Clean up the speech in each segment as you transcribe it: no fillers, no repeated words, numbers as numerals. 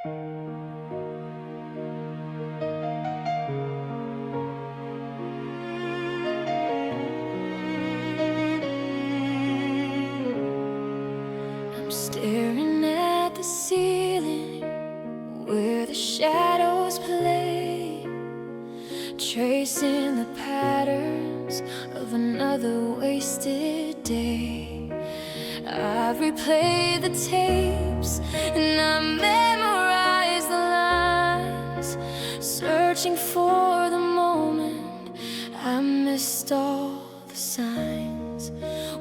I'm staring at the ceiling where the shadows play, tracing the patterns of another wasted day. I've replayed the tapes and I memorized the lines, searching for the moment I missed all the signs.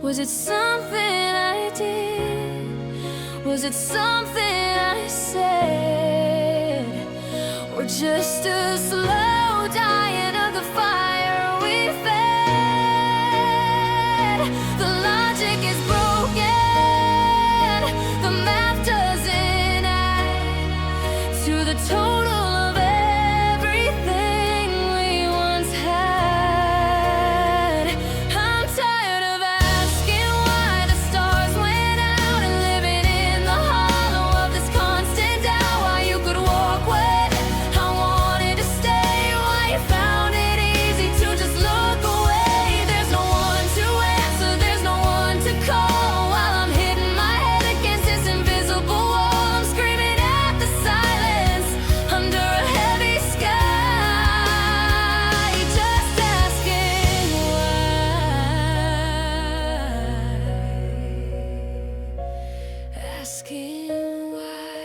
Was it something I did? Was it something I said? Or just a slow dying of the fire we fed? The logic is broken, the math doesn't add to the total of everything we once had. I'm tired of asking why the stars went out and living in the hollow of this constant doubt. Why you could walk when I wanted to stay, why you found it easy to just look away. There's no one to answer, there's no one to call, while I'm hitting my head against this invisible wall. I'm screaming at the silence under a heavy sky, just asking why. Asking why.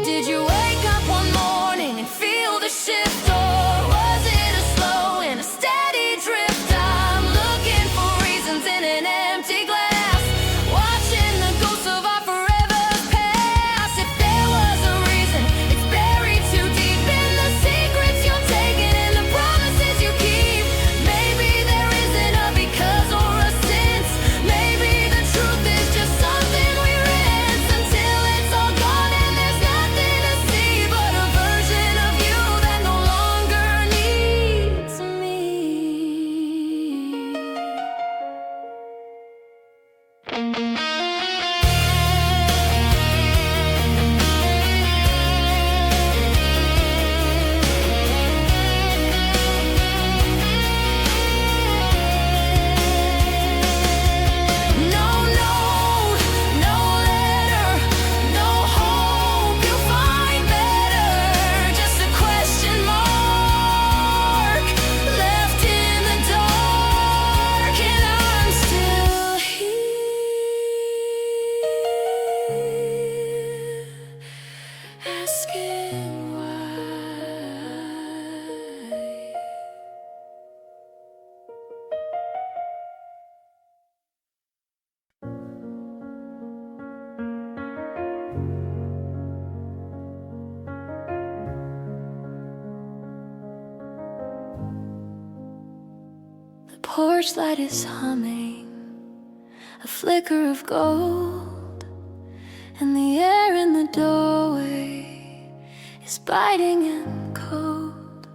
Did you wake up one morning and feel the shift, or was it a slow and a steady drift? I'm looking for reasons in an empty glass, watching the ghosts of our forever past. If there was a reason, it's buried too deep in the secrets you're taking and the promises you keep. Maybe there isn't a because or a since. Maybe the truth is just something we rinse until it's all gone and there's nothing to see but a version of you that no longer needs me. No note, no letter, no hope you'll find better. Just a question mark left in the dark, and I'm still here, asking why. The porch light is humming, a flicker of gold, and the air in the doorway is biting and cold.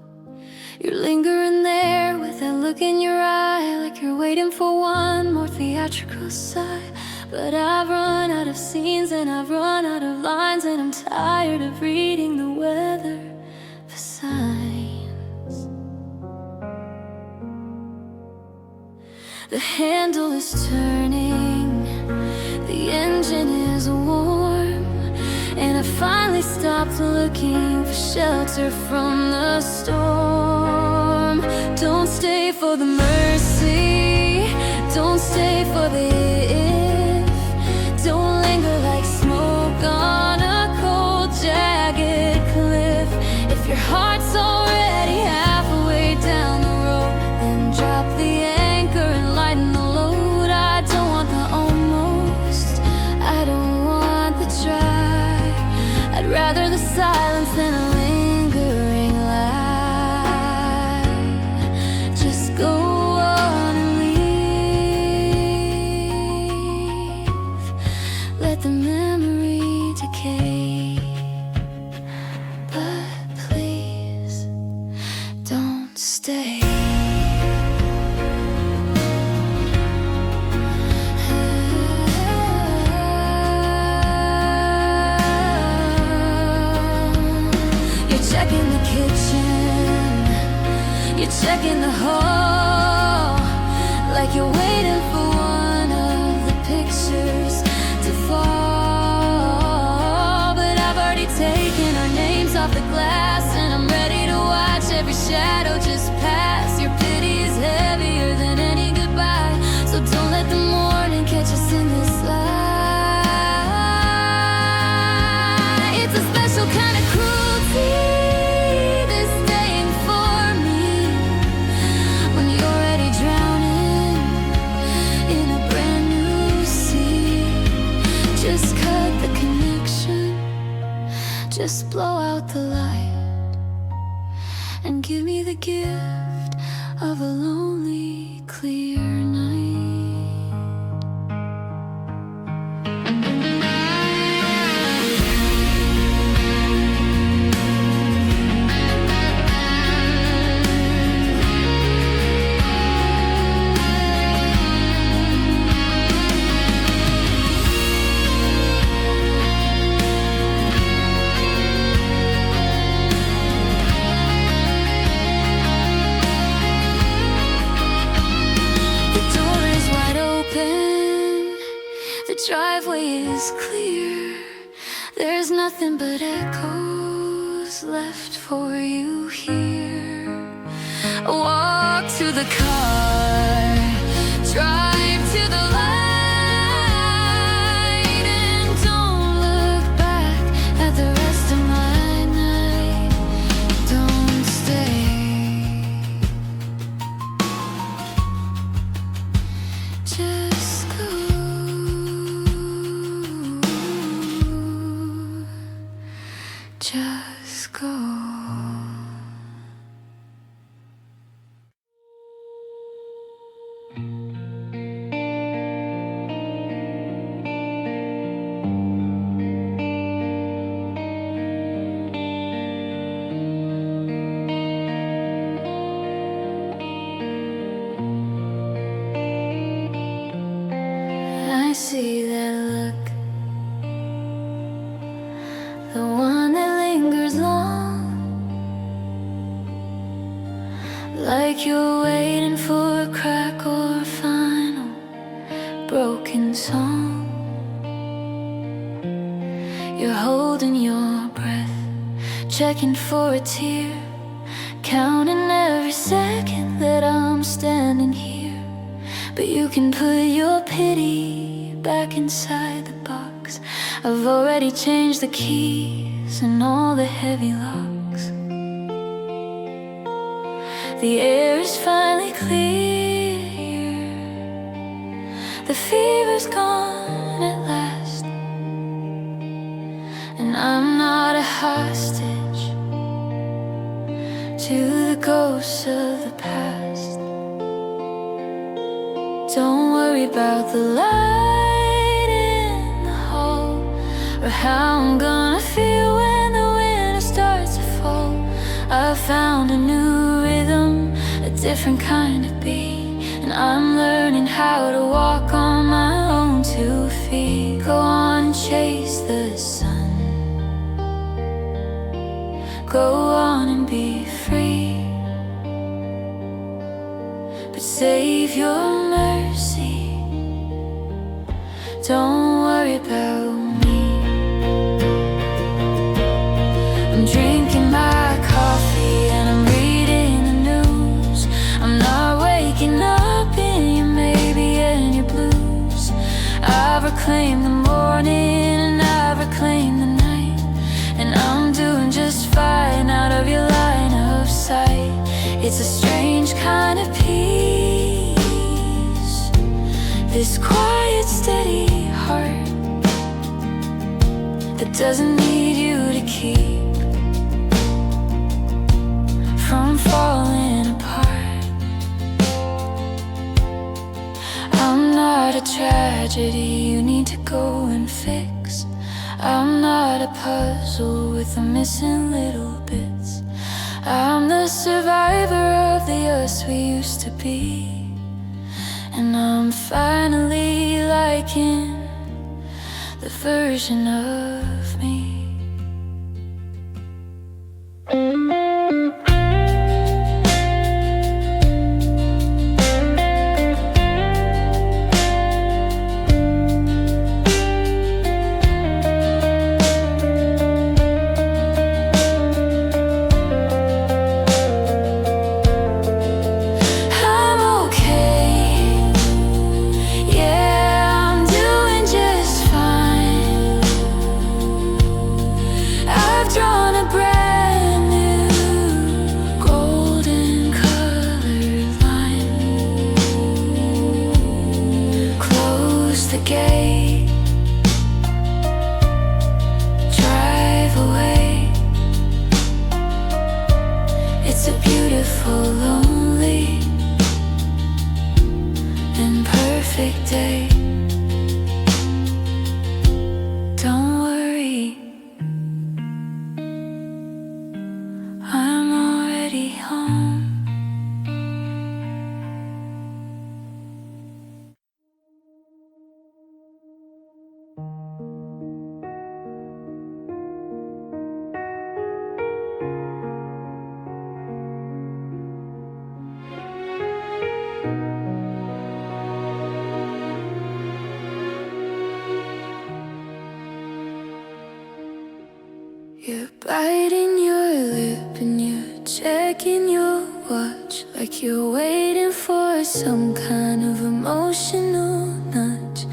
You're lingering there with that look in your eye, like you're waiting for one more theatrical sigh. But I've run out of scenes and I've run out of lines, and I'm tired of reading the weather for signs. The handle is turning, the engine is warm, and I finally stopped looking for shelter from the storm. Don't stay for the mercy, don't stay for the if. Don't linger like smoke on a cold, jagged cliff. If your heart's already halfway down the road, then drop the anchor and lighten the load. I don't want the almost, I don't want the try. I'd rather the silence than a lingering lie. Just go stay. You're checking the kitchen, you're checking the hall, like you're waiting for one of the pictures to fall. But I've already taken our names off the glass, and I'm ready to watch every shadow just pass. Your pity is heavier than any goodbye, so don't let the morning catch us in this lie. It's a special kind of cruelty, this staying for me, when you're already drowning in a brand new sea. Just cut the connection, just blow out the light, and give me the gift of a lonely, clear night. The driveway is clear, there's nothing but echoes left for you here. Walk to the car, drive to the light, and don't look back at the rest of my night. Don't stay, just go. Just go. I see that look, the one that lingers long, like you're waiting for a crack or a final broken song. You're holding your breath, checking for a tear, counting every second that I'm standing here. But you can put your pity back inside the box. I've already changed the keys and all the heavy locks. The air is finally clear, the fever's gone at last, and I'm not a hostage to the ghosts of the past. Don't worry about the light in the hall, or how I'm gonna feel when the winter starts to fall. I found a new rhythm, a different kind of beat, and I'm learning how to walk on my own 2 feet. Go on and chase the sun, go on and be free, but save your mercy, don't worry about me. I'm drinking my coffee and I'm reading the news. I'm not waking up in your maybe and your blues. I've reclaimed the morning and I've reclaimed the night, and I'm doing just fine out of your line of sight. It's a strange kind of peace, this quiet, steady heart that doesn't need you to keep from falling apart. I'm not a tragedy you need to go and fix. I'm not a puzzle with the missing little bits. I'm the survivor of the us we used to be. And I'm finally liking the version of me. Drive away. It's a beautiful, lonely, and perfect day. Don't worry, I'm already home. You're biting your lip and you're checking your watch, like you're waiting for some kind of emotional nudge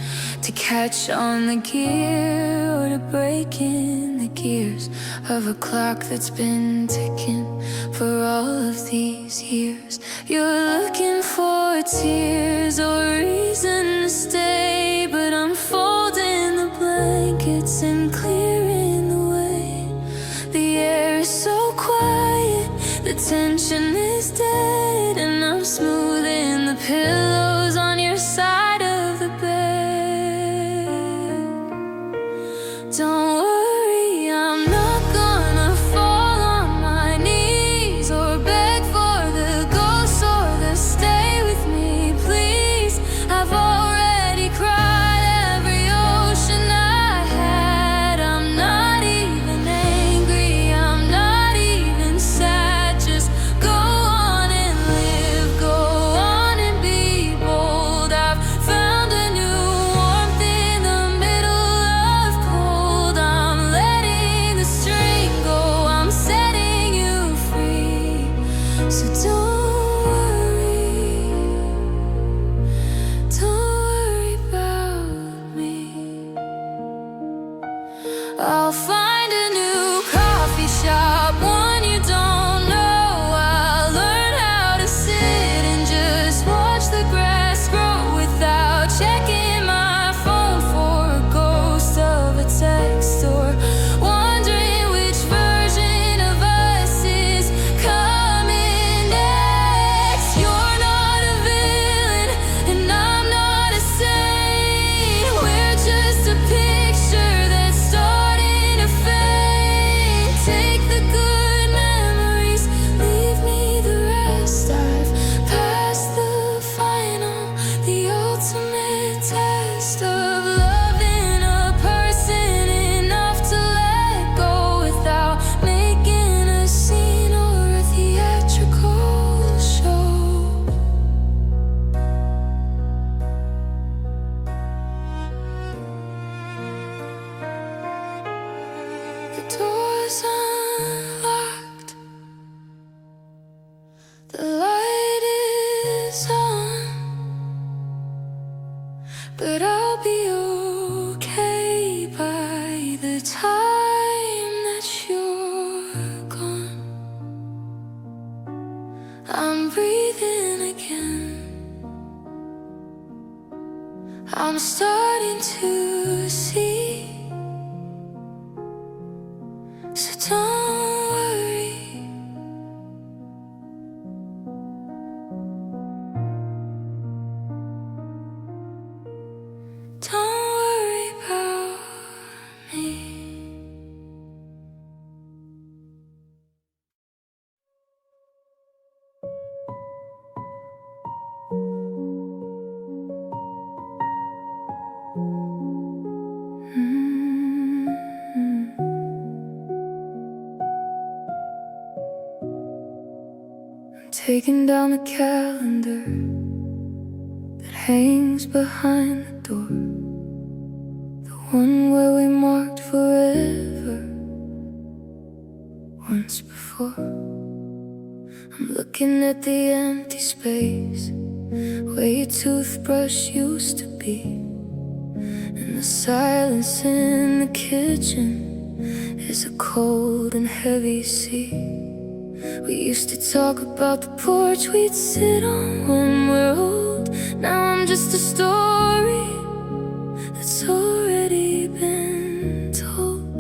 to catch on the gear or to break in the gears of a clock that's been ticking for all of these years. You're looking for tears or a reason to stay, but I'm folding the blankets and clearing the way. The air is so quiet, the tension is dead, and I'm smoothing the pillows on your side of the bed. Don't worry, I'm not gonna fall on my knees or beg for the ghosts or the stay with me, please. I've already cried every ocean I had. I'm not even angry, I'm not even sad. Just go on and live, go on and be bold. I've found a new warmth in the middle of cold. I'm letting the string go, I'm setting you free. So don't worry about me. I'll find a new coffee shop, one you don't know. I'll learn how to sit and just watch the grass grow without checking my phone for a ghost of a text or wondering which version of us is coming next. You're not a villain and I'm not a saint. We're just a picture that's starting to fade. Take the good memories, leave me the rest. I've passed the final, the ultimate test of loving a person enough to let go without making a scene or a theatrical show. The door's unlocked, the light is on, but I'll be okay by the time that you're gone. I'm breathing again, I'm starting to see. So don't worry, don't worry about me. Taking down the calendar that hangs behind the door, the one where we marked forever once before. I'm looking at the empty space where your toothbrush used to be, and the silence in the kitchen is a cold and heavy sea. We used to talk about the porch we'd sit on when we're old. Now I'm just a story that's already been told.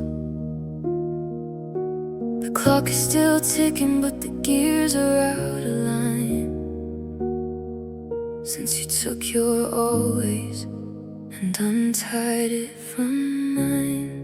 The clock is still ticking, but the gears are out of line since you took your always and untied it from mine.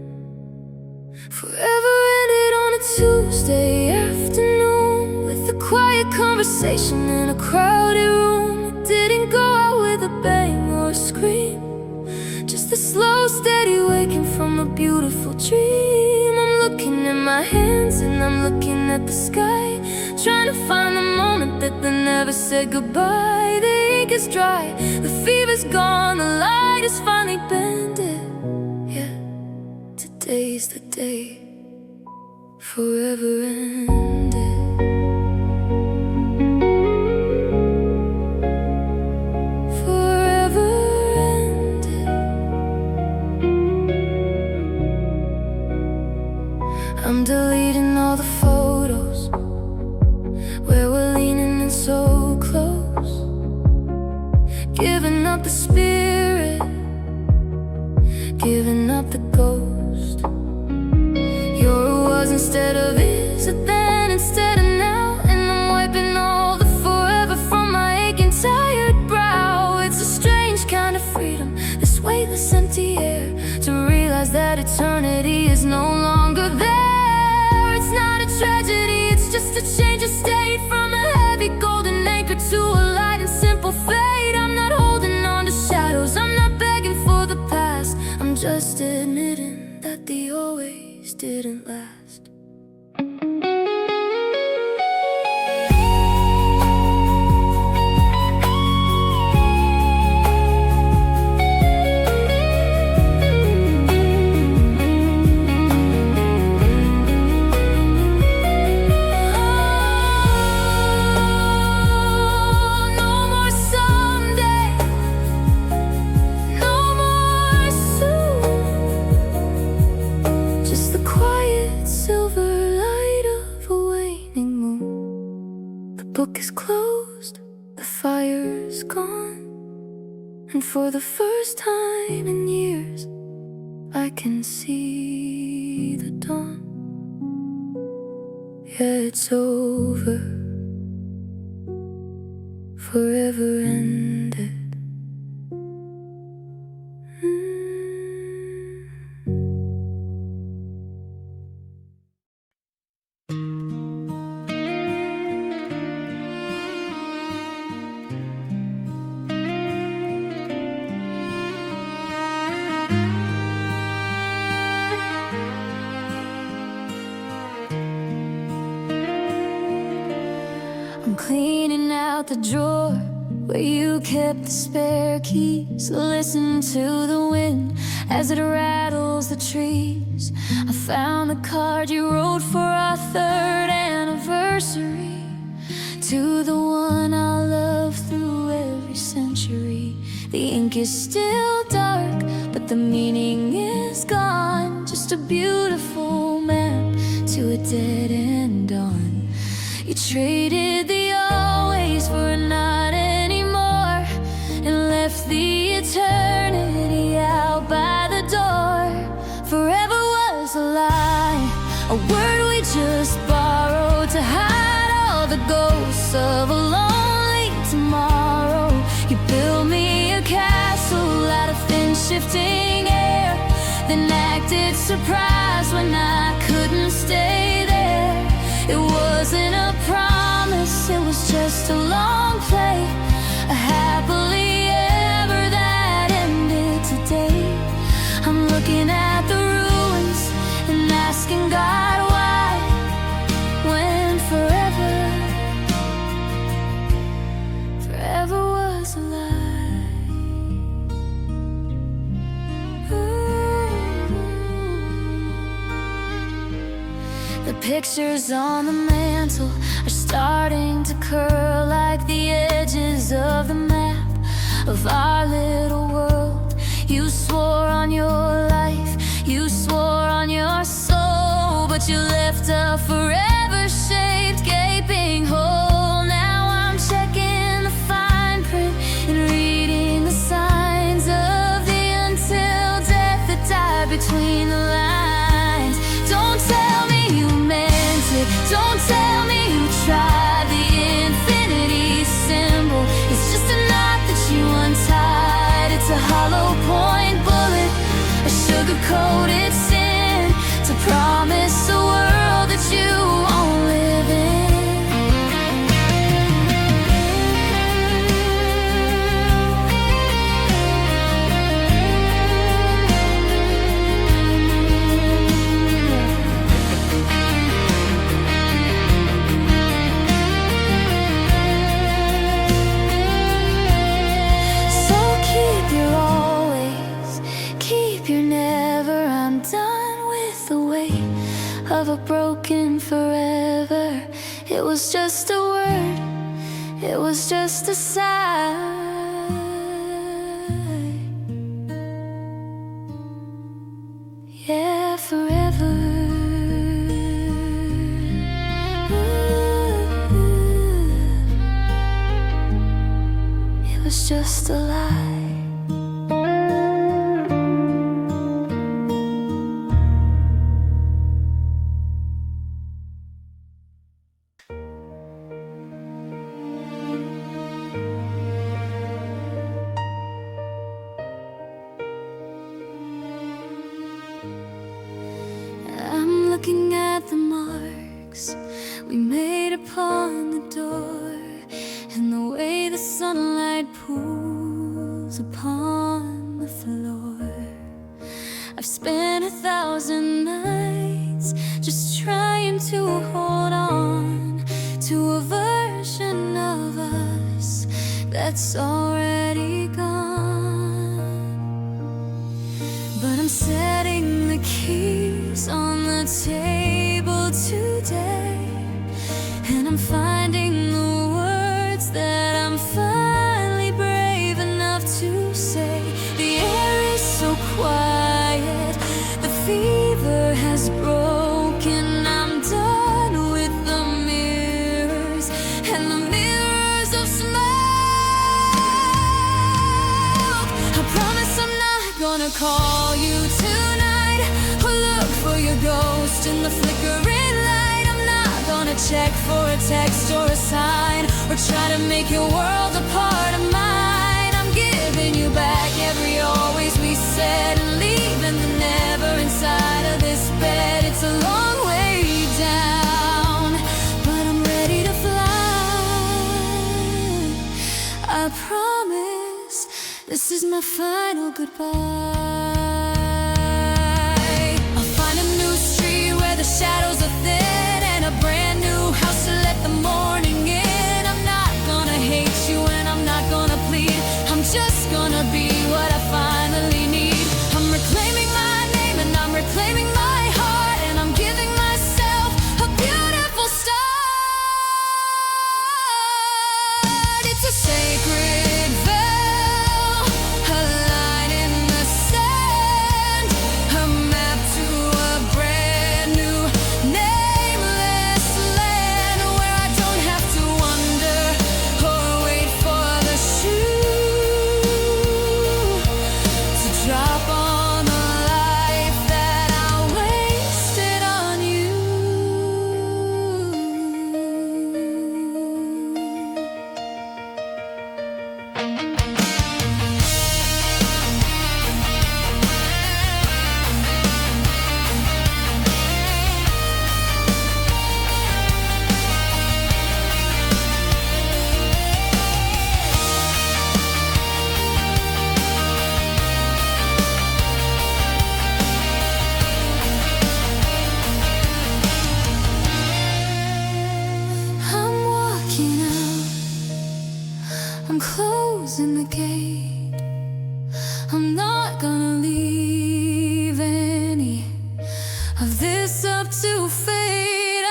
Forever ended on a Tuesday afternoon with a quiet conversation in a crowded room. It didn't go out with a bang or a scream, just a slow, steady waking from a beautiful dream. I'm looking at my hands and I'm looking at the sky, trying to find the moment that they never said goodbye. The ink is dry, the fever's gone, the light has finally bended. Yeah, today's the day forever ended. Forever ended. I'm deleting all the photos where we're leaning in so close, giving up the spirit, giving up the ghost. Your was instead of is, a then instead of now, and I'm wiping all the forever from my aching, tired brow. It's a strange kind of freedom, this weightless empty air, to realize that eternity is no longer there. It's not a tragedy, it's just a change of state, from a heavy golden anchor to a light and simple fate. I'm not holding on to shadows, I'm not begging for the past, I'm just admitting that the always didn't last. Book is closed, the fire's gone, and for the first time in years I can see the dawn. Yeah, it's over, forever ended. I'm cleaning out the drawer where you kept the spare keys, listen to the wind as it rattles the trees. I found the card you wrote for our 3rd anniversary, to the one I love through every century. The ink is still dark, but the meaning is gone, just a beautiful map to a dead-end dawn. You traded the always for a not anymore, and left the eternity out by the door. Forever was a lie, a word we just borrowed to hide all the ghosts of a lonely tomorrow. You built me a castle out of thin shifting air, then acted surprised when I couldn't stay there. It wasn't a promise, it was just a long play, a happily ever that ended today. I'm looking at the ruins and asking God why, when forever pictures on the mantle are starting to curl like the edges of the map of our little world. You swore on your life, you swore on your soul, but you left a forever-shaped gaping hole. Now I'm checking the fine print and reading the signs of the until death that died between the lines. Don't tell me you meant it, don't tell me you tried. The infinity symbol is just a knot that you untied. It's a hollow point bullet, a sugar-coated sin, to promise a world that you won't live in. So keep your always, keep your never. I'm done with the weight of a broken forever. It was just a word, it was just a sigh. Yeah, forever. It was just a lie. I'm looking at the marks we made upon the door, and the way the sunlight pools upon the floor. I've spent 1,000 nights just trying to hold on to a version of us that's already gone. But I'm setting the keys on the table today, and I'm finding the words that I'm finally brave enough to say. The air is so quiet, the fever has broken. I'm done with the mirrors and the mirrors of smoke. I promise I'm not gonna call you tonight or look for your ghost in the flickering light. I'm not gonna check for a text or a sign or try to make your world a part of mine. I'm giving you back every always we said, and leaving the never inside of this bed. It's a long way down, but I'm ready to fly. I promise this is my final goodbye. I'll find a new street where the shadows are thin, and a brand new house to let the morning in. I'm not gonna hate you and I'm not gonna plead. I'm just gonna be what I finally need. I'm reclaiming my name and I'm reclaiming my heart, and I'm giving myself a beautiful start. It's a sacred vow, a line in the sand, a map to a brand new nameless land, where I don't have to wonder or wait for the shoe to drop on the life that I wasted on you. I'm walking out, I'm closing the gate. I'm not gonna leave any of this up to fate.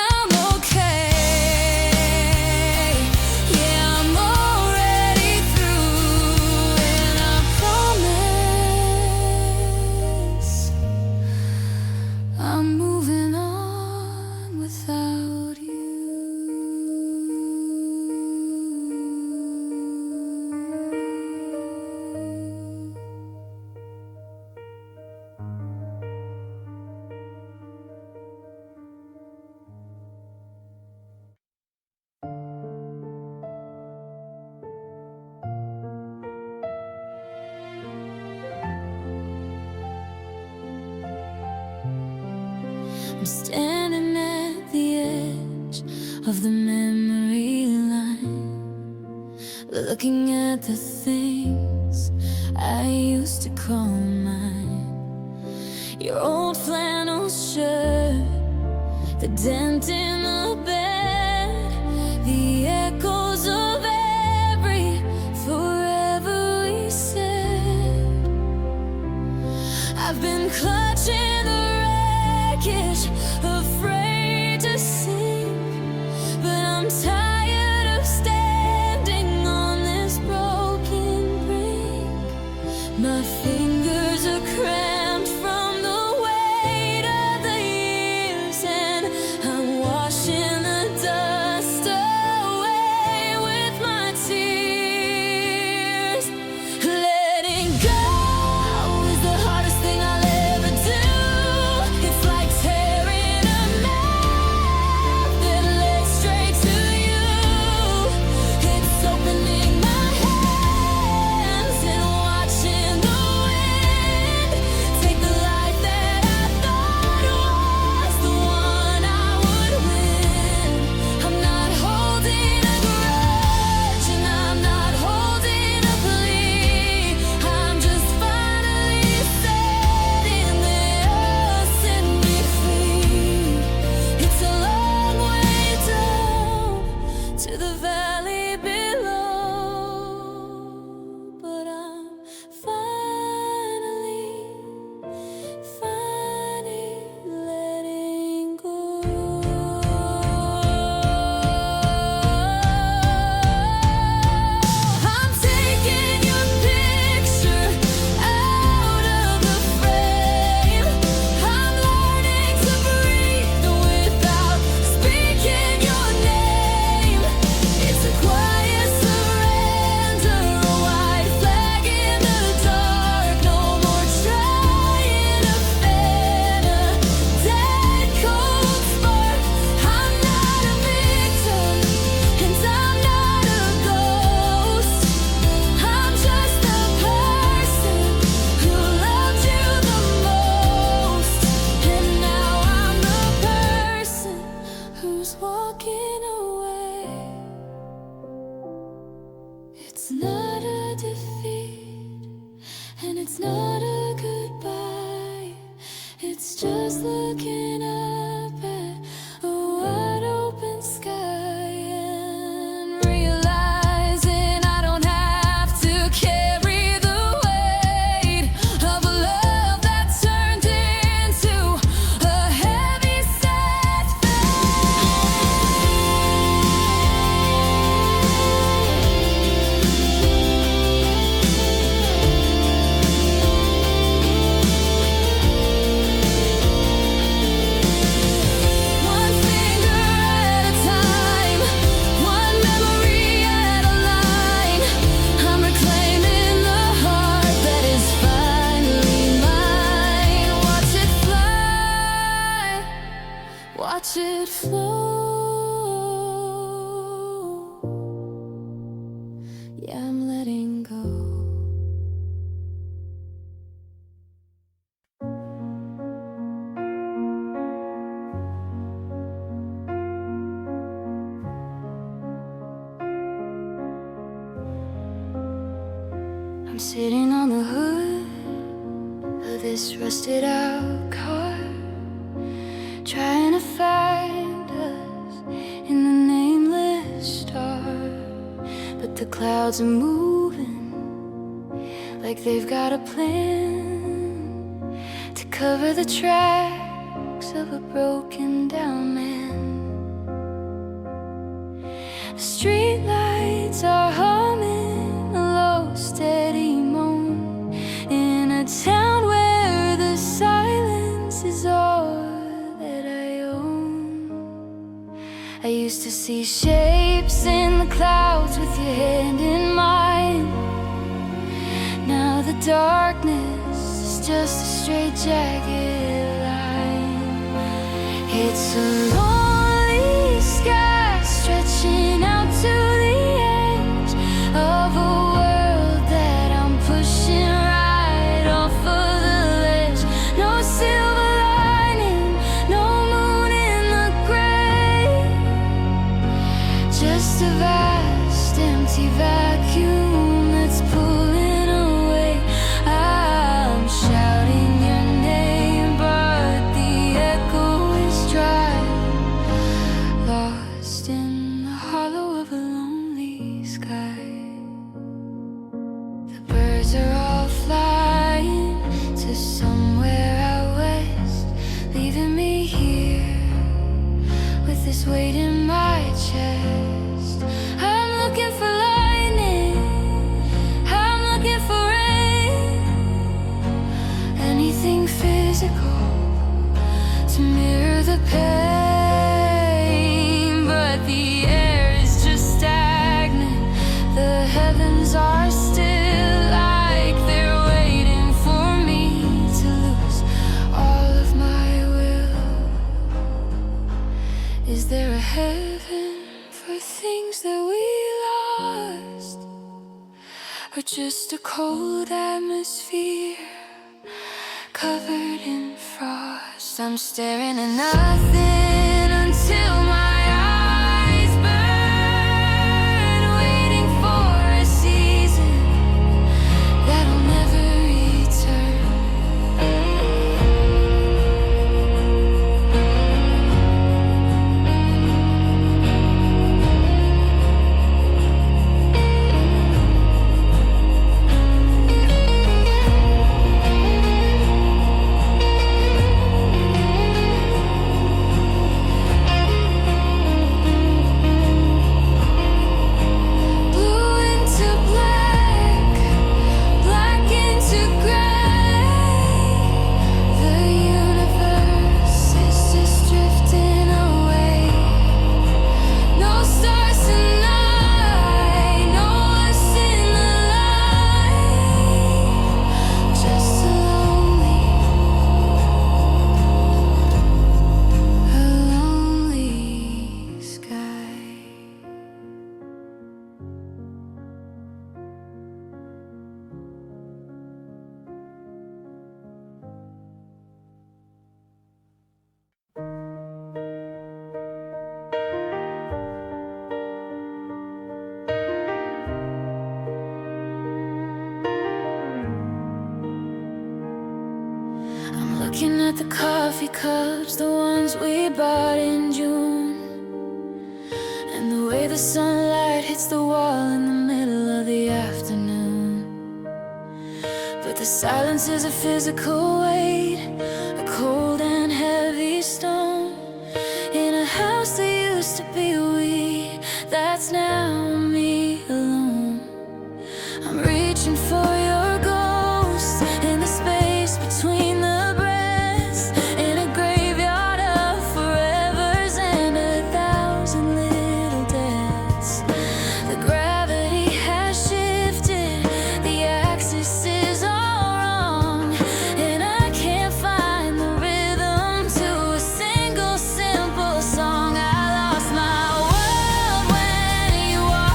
I'm standing at the edge of the memory line, looking at the things I used to call mine. Your old flannel shirt, the dent in the bed, the echoes of every forever we said. I've been clutching the wreckage, afraid to sink, but I'm tired of standing on this broken brink. My fingers are cramped from the weight of the years, and I'm washing the dust away with my tears. Letting go is the hardest thing I'll ever do. It's like tearing a map that led straight to you. It's opening my hands and watching the wind take the life that I thought was the one I would win. I'm not holding a grudge and I'm not holding a plea. I'm just finally setting there, setting me free. It's a long way down to the valley below, but I'm finally letting go. I'm taking your picture out of the frame. I'm learning to breathe without speaking your name. It's a quiet surrender, a white flag in the dark. No more trying to fan a dead cold spark. I'm not a victim and I'm not a ghost. I'm just the person who loved you the most, and now I'm the person who's walking away. It's not a defeat and it's not a goodbye. It's just looking up at a wide open sky and realizing I don't have to carry the weight of a love that turned into a heavy set One finger at a time, one memory at a line. I'm reclaiming the heart that is finally mine. Watch it fly, watch it flow. Yeah, I'm letting go. I'm sitting on the hood of this rusted out car, trying to find us in the nameless star. But the clouds are moving like they've got a plan to cover the tracks of a broken down man. The street lights are humming a low, steady moan in a town where the silence is all that I own. I used to see shapes in the clouds with your hand in mine. Now the darkness is just a straight, jagged line. It's a lonely sky stretching out to the edge of a world that I'm pushing right off of the ledge. No silver lining, no moon. just a vast empty vacuum that's pulling away. I'm shouting your name, but the echo is dry, lost in the hollow of a lonely sky. The birds are all flying to somewhere out west, leaving me here with this weight in my chest. I'm looking for lightning, I'm looking for rain, anything physical to mirror the pain. But the air is just stagnant, the heavens are still like they're waiting for me to lose all of my will. Is there a heaven for things that we lost, or just a cold atmosphere covered in frost? I'm staring at nothing until my eyes burn, waiting for a season that'll never return. Blue into black, black into gray, the universe is just drifting away. No stars tonight, no us in the light, just a lonely sky. I'm looking at the coffee cups, the ones we bought in June, and the way the sunlight hits the wall in the middle of the afternoon. But the silence is a physical weight, a cold and heavy stone, in a house that used to be we, that's now me alone. I'm reaching for your ghost in the space between the breaths, in a graveyard of forevers and 1,000 little deaths. The gravity has shifted, the axis is all wrong, and I can't find the rhythm to a single simple song. I lost my world when you walked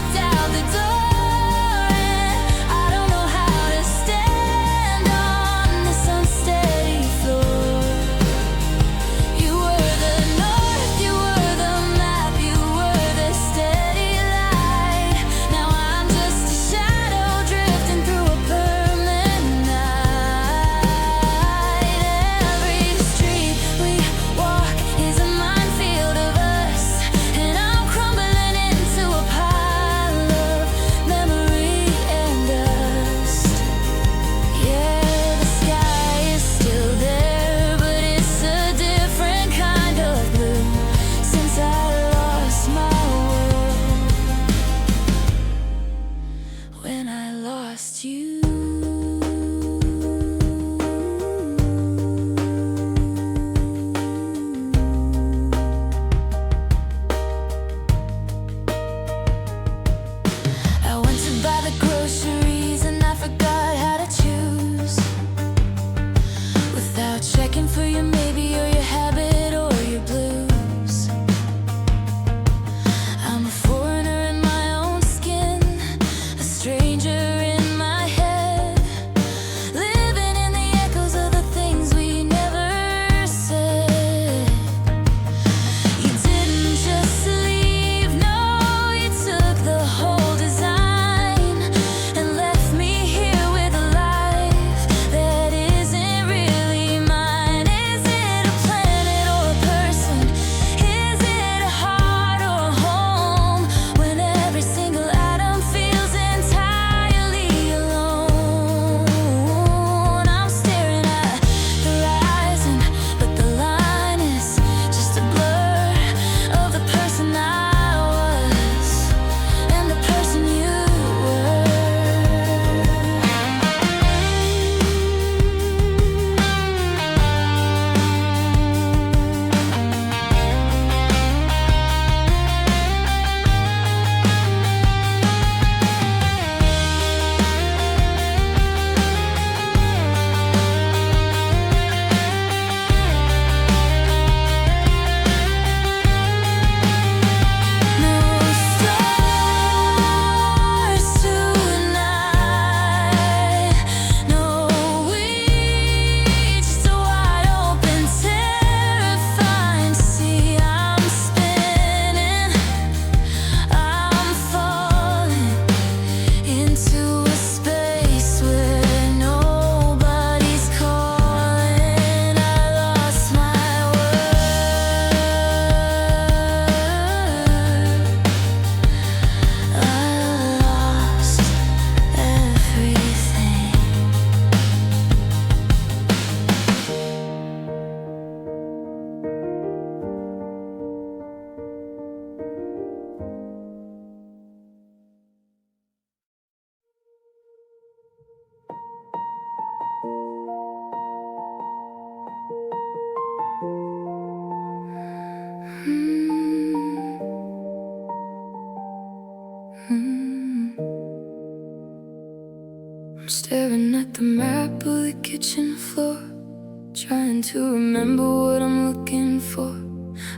I'm staring at the map of the kitchen floor, trying to remember what I'm looking for.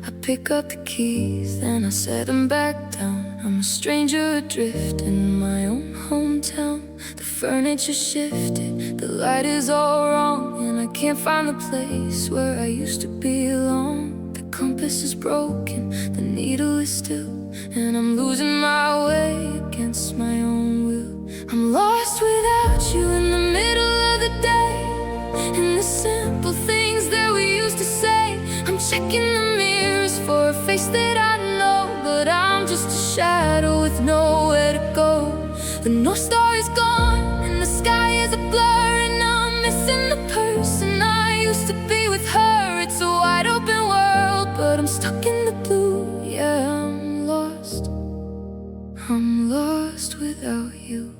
I pick up the keys, then I set them back down. I'm a stranger adrift in my own hometown. The furniture shifted, the light is all wrong, and I can't find the place where I used to belong. The compass is broken, the needle is still, and I'm losing my way against my own will. I'm lost without you in the middle of the day, and the simple things that we used to say. I'm checking the mirrors for a face that I know, but I'm just a shadow with nowhere to go. The North Star is gone and the sky is a blur, and I'm missing the person I used to be with her. It's a wide open world, but I'm stuck in the blue. Yeah, I'm lost without you.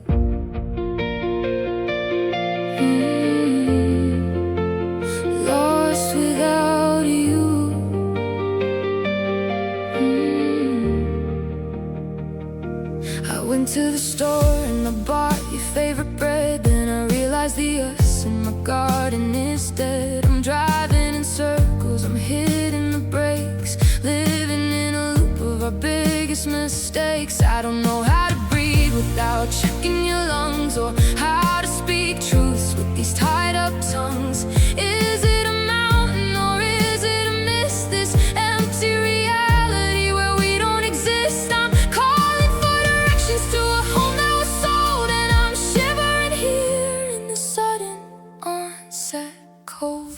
Lost without you. I went to the store and I bought your favorite bread. Then I realized the us in my garden is dead. I'm driving in circles, I'm hitting the brakes, living in a loop of our biggest mistakes. I don't know how to breathe without checking your lungs, or how to speak truths with these tied up tongues. Is it a mountain or is it a mist? This empty reality where we don't exist. I'm calling for directions to a home that was sold, and I'm shivering here in the sudden onset cold.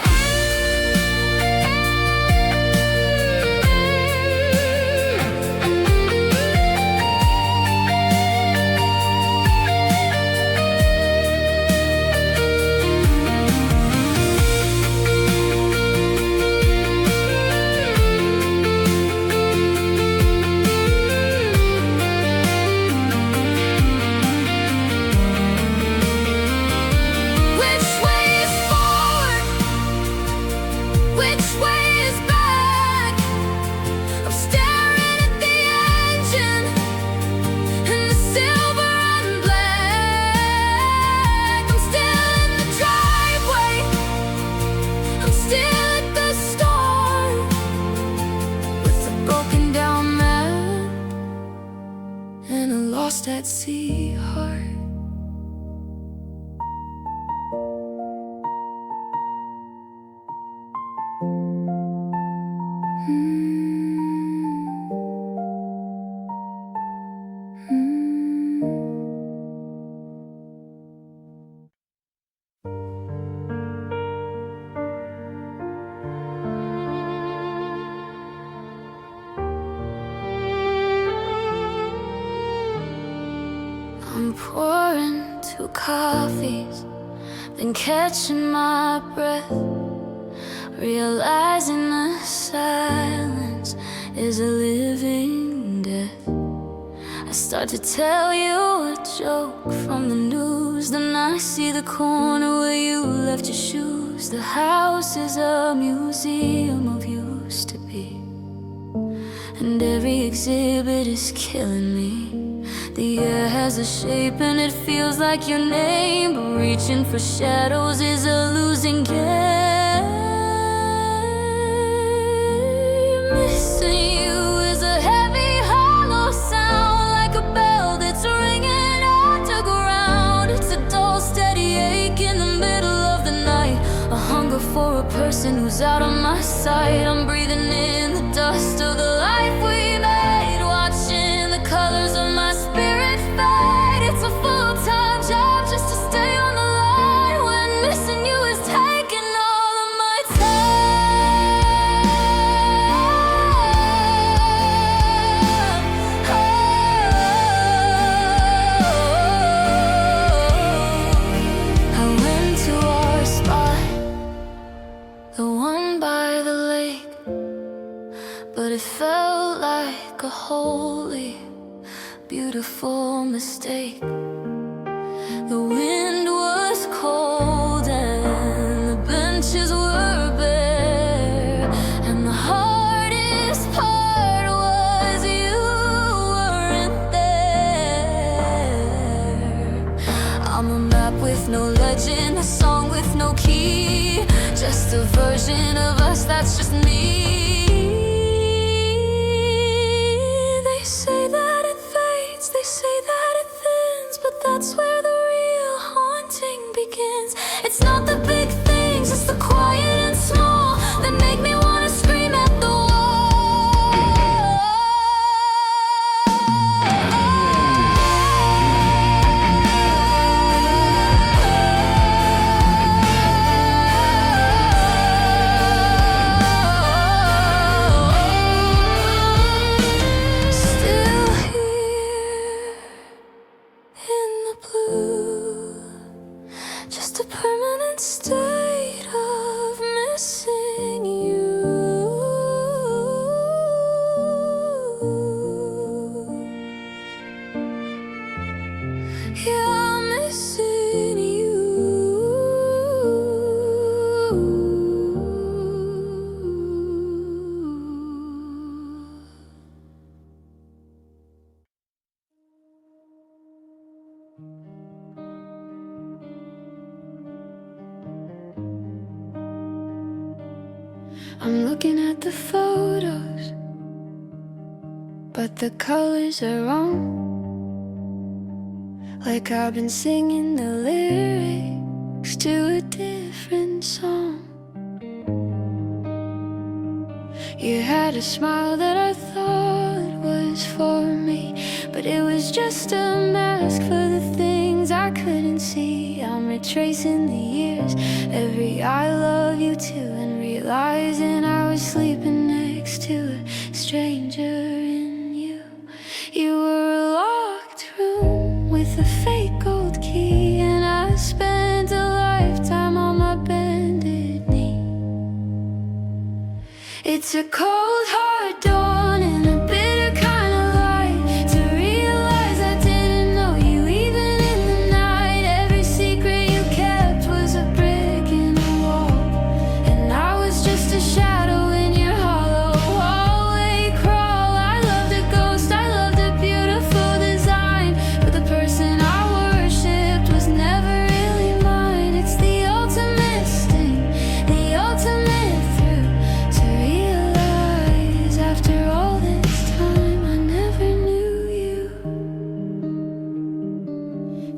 At sea heart. I'm pouring 2 coffees, then catching my breath, realizing the silence is a living death. I start to tell you a joke from the news, then I see the corner where you left your shoes. The house is a museum of used to be, and every exhibit is killing me. The air has a shape and it feels like your name, but reaching for shadows is a losing game. Missing you is a heavy, hollow sound, like a bell that's ringing underground. It's a dull, steady ache in the middle of the night, a hunger for a person who's out of my sight. I'm breathing in the dust of the life we made, watching the colors of my spirit fade. It's a full-time job just to stay on the line, when missing you is taking all of my time. I went to our spot, the one by the lake, but it felt like a holy, beautiful mistake. The wind was cold and the benches were bare, and the hardest part was you weren't there. just a version of us, that's just me. They say that it fades, they say that it thins, but that's where the real haunting begins. It's not the big things, it's the quiet and small that make me wanna scream at the wall. Just a permanent state of missing you. Yeah, I'm missing you. I'm looking at the photos, but the colors are wrong. Like I've been singing the lyrics to a different song. You had a smile that I thought was for me, but it was just a mask for the things I couldn't see. I'm retracing the years, every I love you too, and realizing I was sleeping next to a stranger in you. You were a locked room with a fake gold key, and I spent a lifetime on my bended knee. It's a cold hard dawn and a bitter kind of light to realize I didn't know you even in the night. Every secret you kept was a brick in a wall, and I was just a shadow in your hollow hallway crawl. I loved a ghost, I loved a beautiful design, but the person I worshipped was never really mine. It's the ultimate sting, the ultimate through, to realize after all this time I never knew you.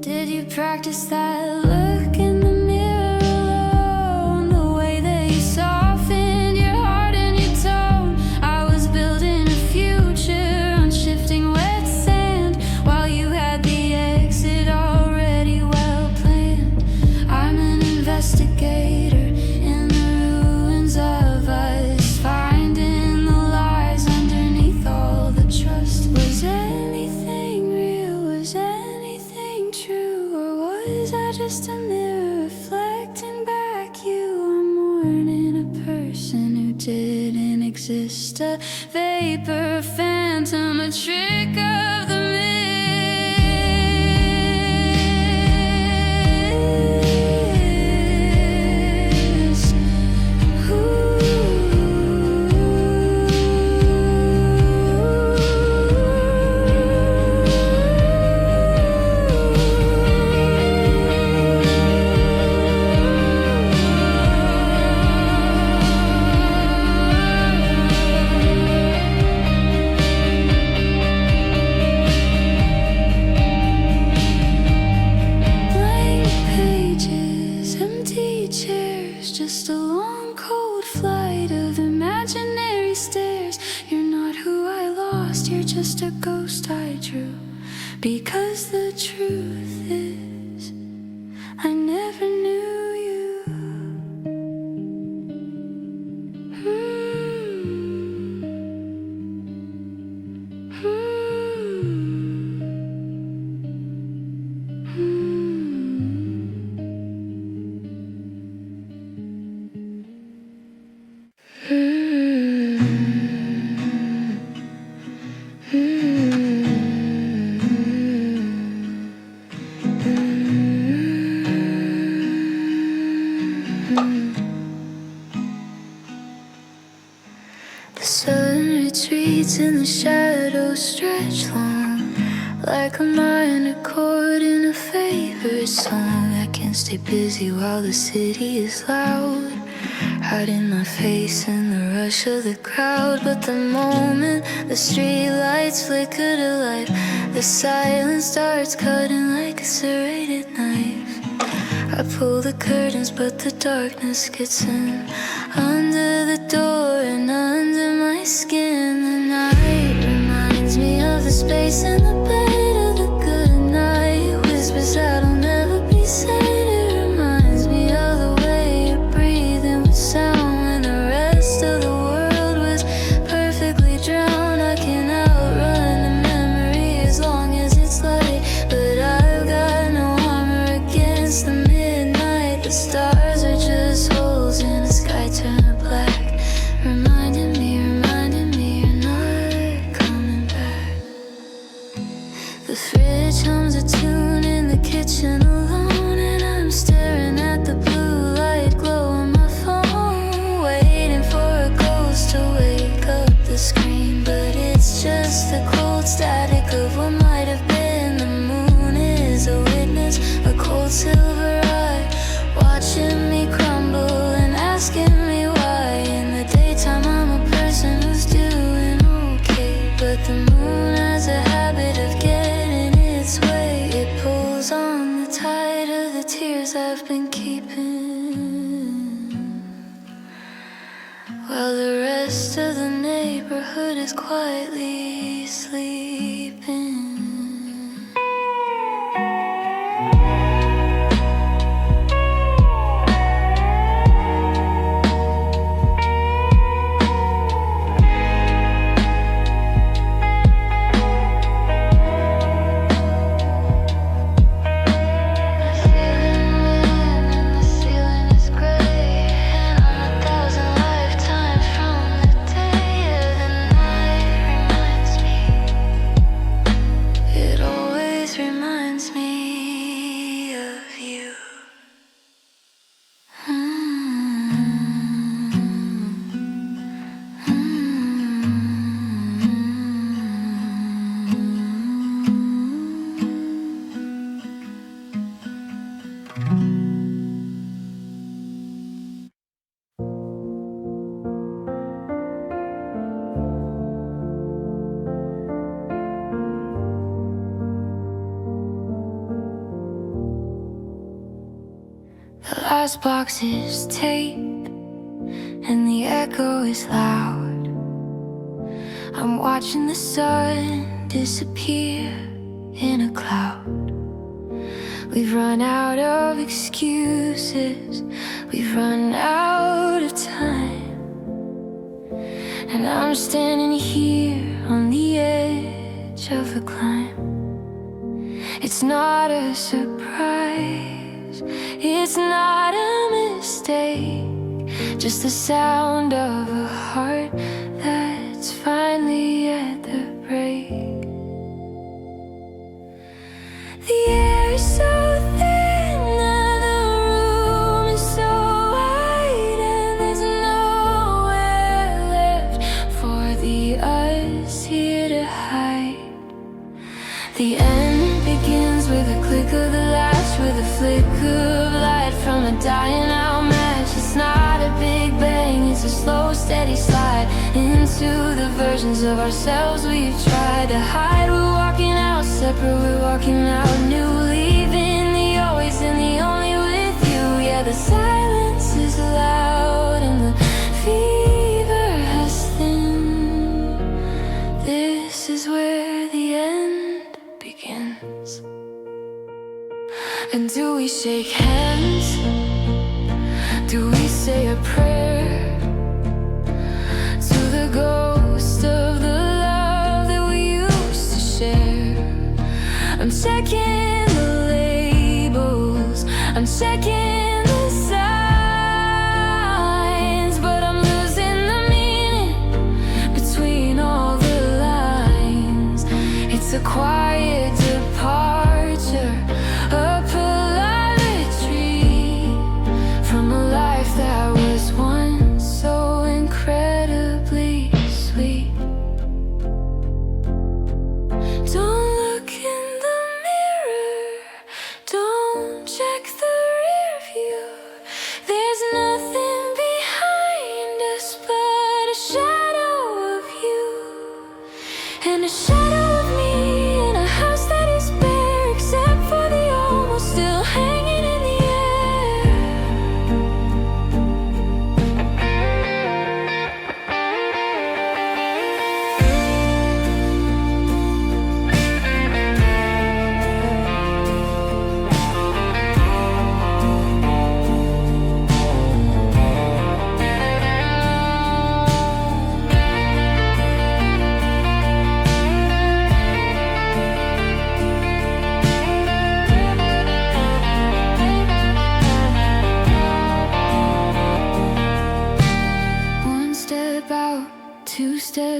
Did you practice that look in the mirror alone? The way that you softened your heart and your tone. I was building a future on shifting wet sand, while you had the exit already well planned. I'm an investigator in the ruins of us, finding the lies underneath all the trust. Was anything real? Was anything true? Or was I just a mirror reflecting back you? I'm mourning a person who didn't exist, a vapor, phantom, a trick of the mist. Blank pages, empty chairs, just a long cold flight of imaginary stairs. You're not who I lost, you're just a ghost I drew. Because the truth is, I never knew you. The sun retreats and the shadows stretch long, like a minor chord in a favorite song. I can't stay busy while the city is loud. hiding my face in the rush of the crowd. But the moment the street lights flicker to life, the silence starts cutting like a serrated knife. I pull the curtains, but the darkness gets in under the door and under my skin. The night reminds me of the space in the bed of the good night. Whispers that'll never be said. It reminds me of the way you're breathing with sound when the rest of the world was perfectly drowned. I can outrun the memory as long as it's light, but I've got no armor against the midnight. The stars are just holes in the sky turning black, reminding me you're not coming back. The fridge hums a tune in the kitchen alone, and I'm staring at the blue light glow on my phone, waiting for a ghost to wake up the screen. But it's just the cold static of what might have been. The moon is a witness, a cold silver eye, watching me crumble and asking me why. In the daytime I'm a person who's doing okay, but the moon has a habit of getting its way. It pulls on the tide of the tears I've been keeping, while the rest of the neighborhood is quietly sleeping. The last box is tape, and the echo is loud. I'm watching the sun disappear in a cloud. We've run out of excuses, we've run out of time, and I'm standing here on the edge of a climb. It's not a surprise, it's not a mistake, just the sound of a heart that's finally at the break. The air is so thin and the room is so wide, and there's nowhere left for the us here to hide. The end begins with a click of the latch, with a flick of light from a dying out match. It's not a big bang, it's a slow, steady slide into the versions of ourselves we've tried to hide. We're walking out separate, we're walking out new, leaving the always and the only with you. Yeah, the silence is loud and the fever has thinned. This is where the end begins. And do we shake hands? Do we say a prayer to the ghost of the love that we used to share? I'm checking the labels, I'm checking the signs, but I'm losing the meaning between all the lines. It's a quiet departure, a polite retreat from a life that was once so incredibly sweet. Don't look in the mirror, don't check the rear view. There's nothing behind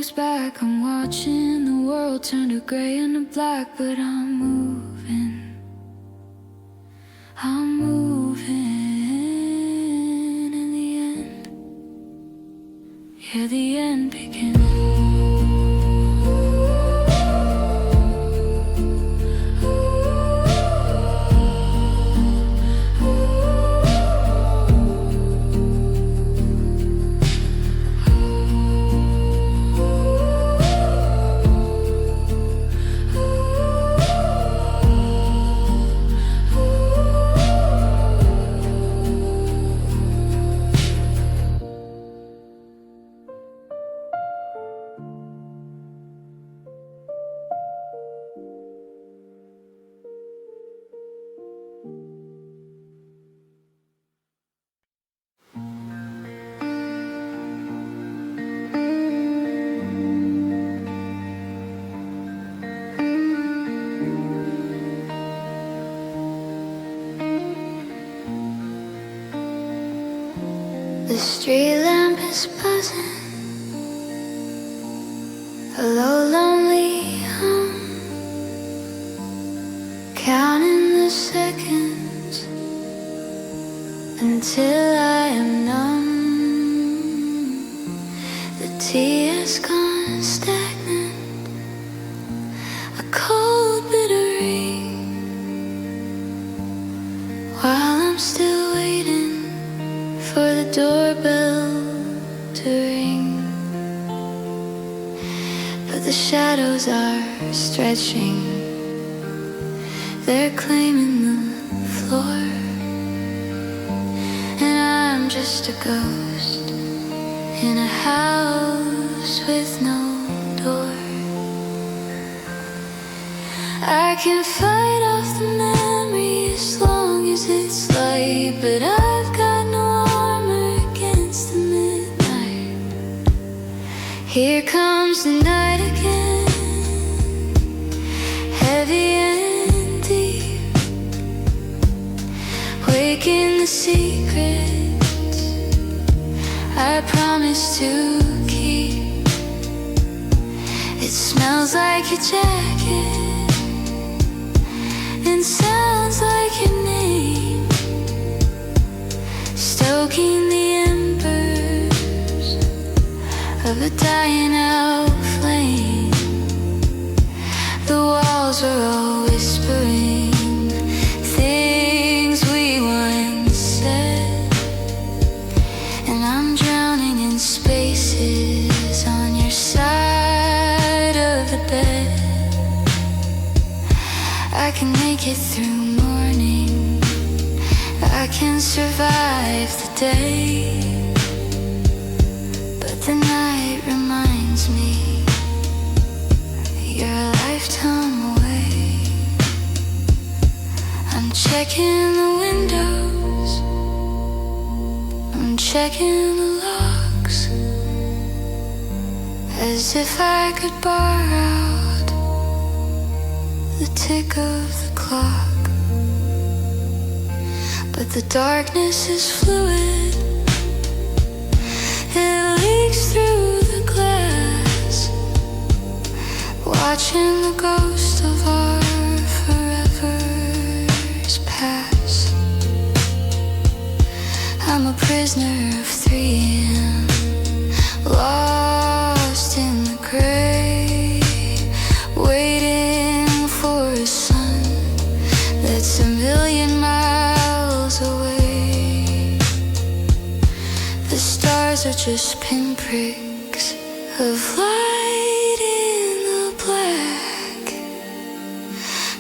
looks back, I'm watching the world turn to gray and to black. But I'm moving, I'm moving. In the end, yeah, the end begins. The street lamp is buzzing, a low, lonely hum, counting the seconds until I am numb. The tea has gone stagnant, a cold, bitter rain, while I'm still waiting for the doorbell to ring. But the shadows are stretching, they're claiming the floor, and I'm just a ghost in a house with no door. I can fight off the memory as long as it's light, but I've got no Here comes the night again, heavy and deep, waking the secrets I promised to keep. It smells like your jacket and sounds like your name, stoking the of a dying out flame. The walls are all whispering things we once said, and I'm drowning in spaces on your side of the bed. I can make it through morning, I can survive the day, the night reminds me you're a lifetime away. I'm checking the windows, I'm checking the locks, as if I could bar out the tick of the clock. But the darkness is fluid, it leaks through the glass, watching the ghost of our forevers pass. I'm a prisoner of 3 AM, lost in the gray, waiting for a sun that's a million miles away. The stars are just pinpricks of light in the black,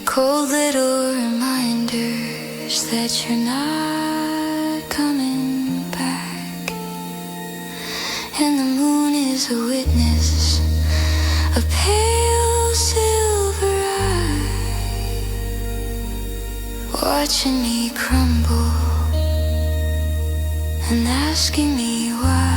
cold little reminders that you're not coming back. And the moon is a witness, a pale silver eye, watching me crumble and asking me why.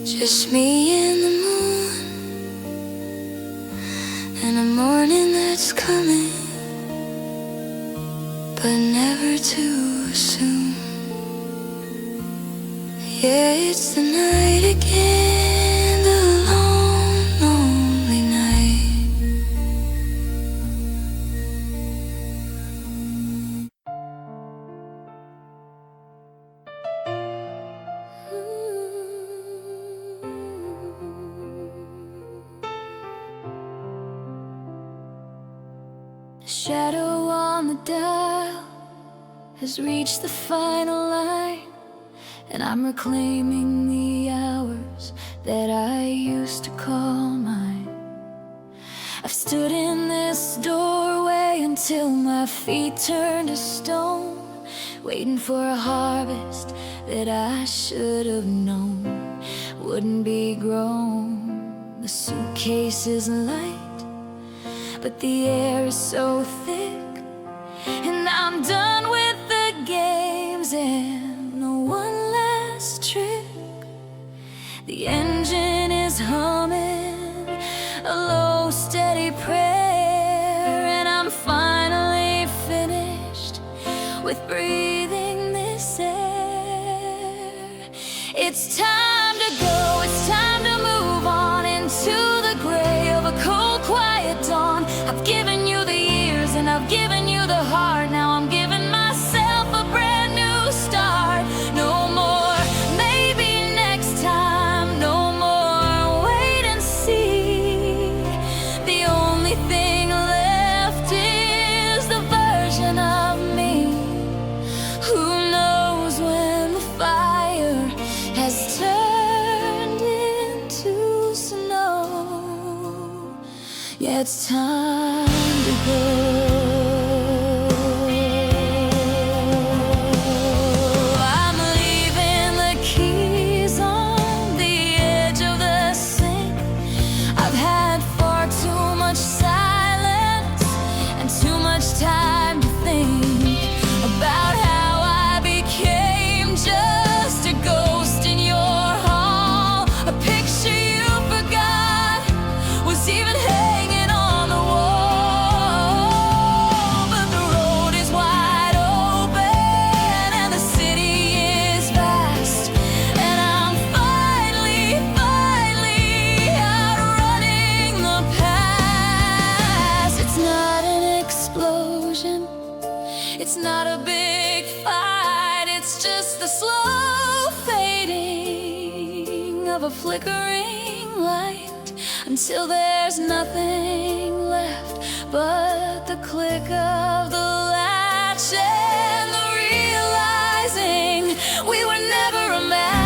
Just me and the moon, and a morning that's coming, but never too soon. Yeah, it's the night again, the long, lonely night. The shadow on the dial has reached the final line, and I'm reclaiming the hours that I used to call mine. I've stood in this doorway until my feet turn to stone, waiting for a harvest that I should have known wouldn't be grown. The suitcase is light, but the air is so thick, and I'm done with the games and one last trick. The engine is humming a low, steady prayer, and I'm finally finished with breathing this air. It's time to go, it's time to move on into the gray of a cold, quiet dawn. I've given you the years and I've given you the heart. Now I'm giving myself a brand new start. No more maybe next time, no more wait and see. The only thing left is the version of me who knows when the fire has turned into snow. Yeah, it's time to go. I'm leaving the keys on the edge of the sink. I've had far too much silence and too much time to think about how I became just a ghost in your hall. A picture you forgot was even hanging on the wall. But the road is wide open and the city is vast, and I'm finally outrunning the past. It's not an explosion, it's not a big fight, it's just the slow fading of a flickering light, until there's nothing left but the click of the latch and the realizing we were never a match.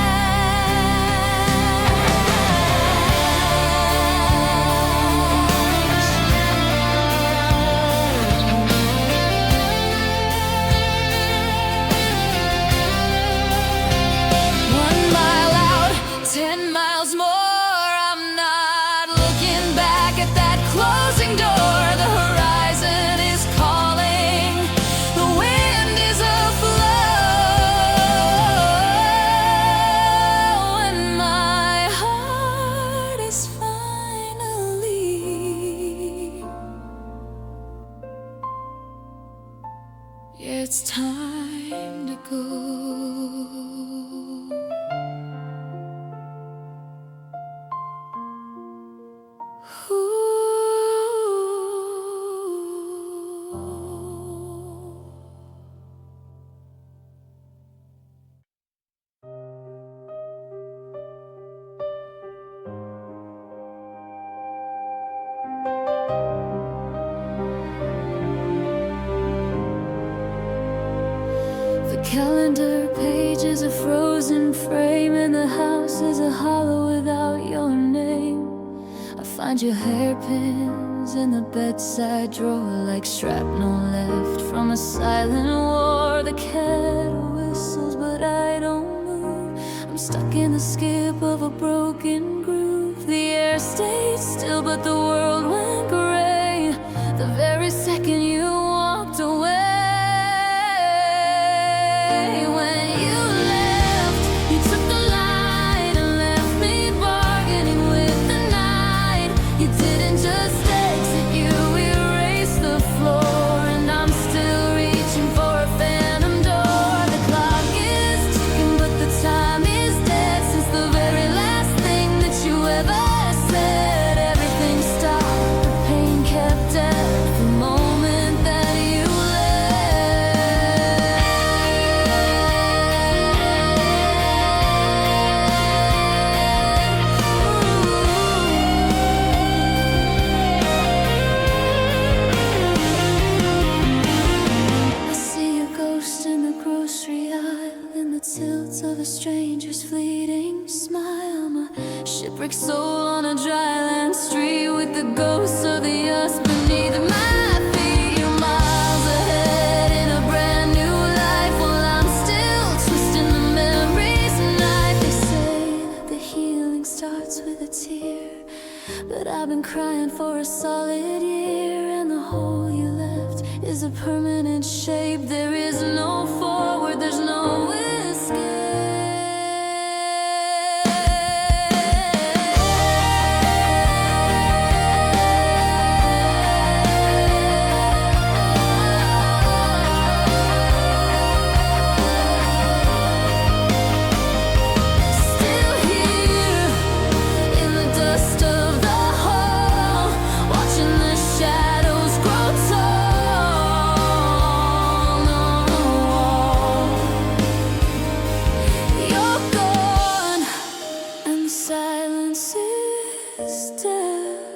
One mile out, 10 miles more. I'm not looking back at that closing door. The horizon is calling, the wind is aflow, and my heart is finally, yeah, it's time to go. The calendar page is a frozen frame, and the house is a hollow without your name. I find your hairpins in the bedside drawer like shrapnel left from a silent war. The kettle whistles but I don't move. I'm stuck in the skip of a broken groove. The air stayed still but the world went gray the very second you walked away. When you left, you took the light and left me brick soul on a dry land street with the ghosts of the us beneath my feet. You're miles ahead in a brand new life while I'm still twisting the memories tonight. They say that the healing starts with a tear, but I've been crying for a solid year, and the hole you left is a permanent shape. There is no forward, there's no escape. Still here in the dust of the hall, watching the shadows grow tall. You're gone, and the silence is deaf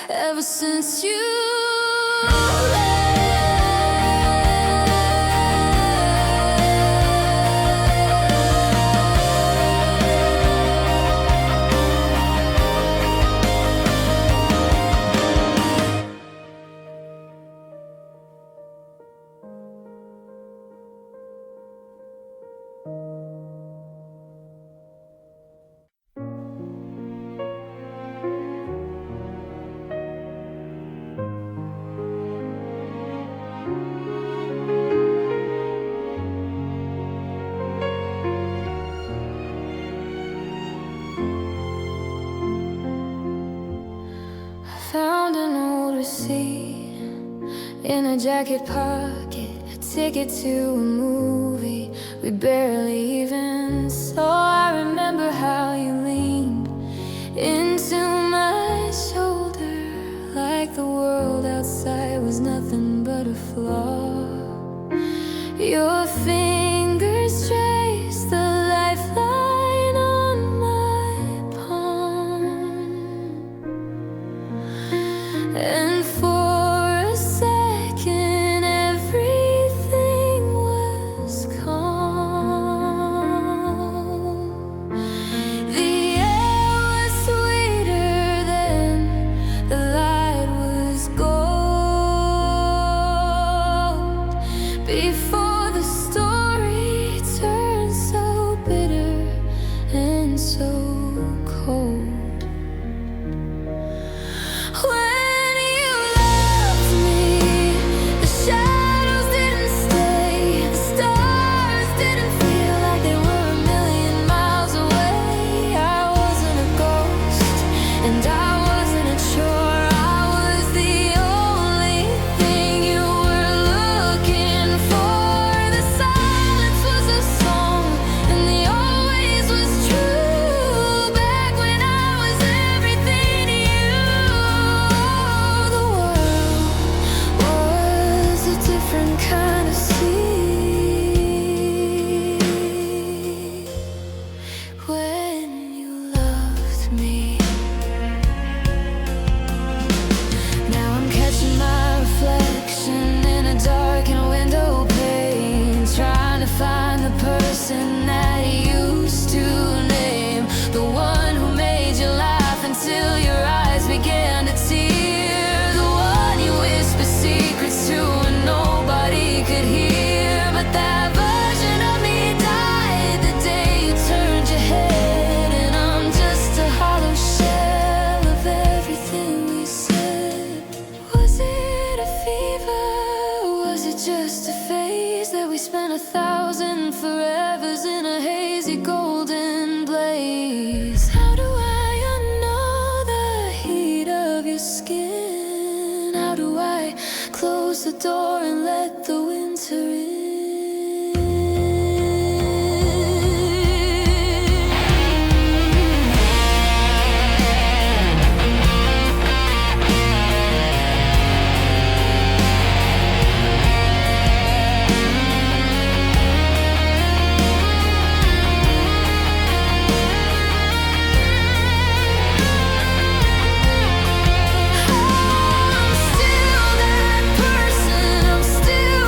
ever since you left. Found an old receipt in a jacket pocket, a ticket to a movie we barely even saw. I remember how you leaned into my shoulder like the world outside was nothing but a flaw. Your fingers traced the lifeline on my palm, and for a second everything was calm. The air was sweeter then, the light was gold. Before the story turned so bitter and so cold. When you left me, the shadows didn't stay, the stars didn't feel like they were a million miles away. I wasn't a ghost, and I wasn't sure I was the only thing you were looking for. The silence was a song, and the always was true. Back when I was everything to you, the world was a different kind of sea when you loved me. Now I'm catching my reflection in a darkened window pane, trying to find the person that you used to name, the one who made you laugh until your eyes began to tear, the one you whisper secrets to and nobody could hear. But that version of me died the day you turned your head, and I'm just a hollow shell of everything we said. Was it a fever? Was it just a phase that we spent 1,000 forevers in a hazy golden blaze? How do I unknow the heat of your skin? How do I close the door and let the winter in? I'm still that person, I'm still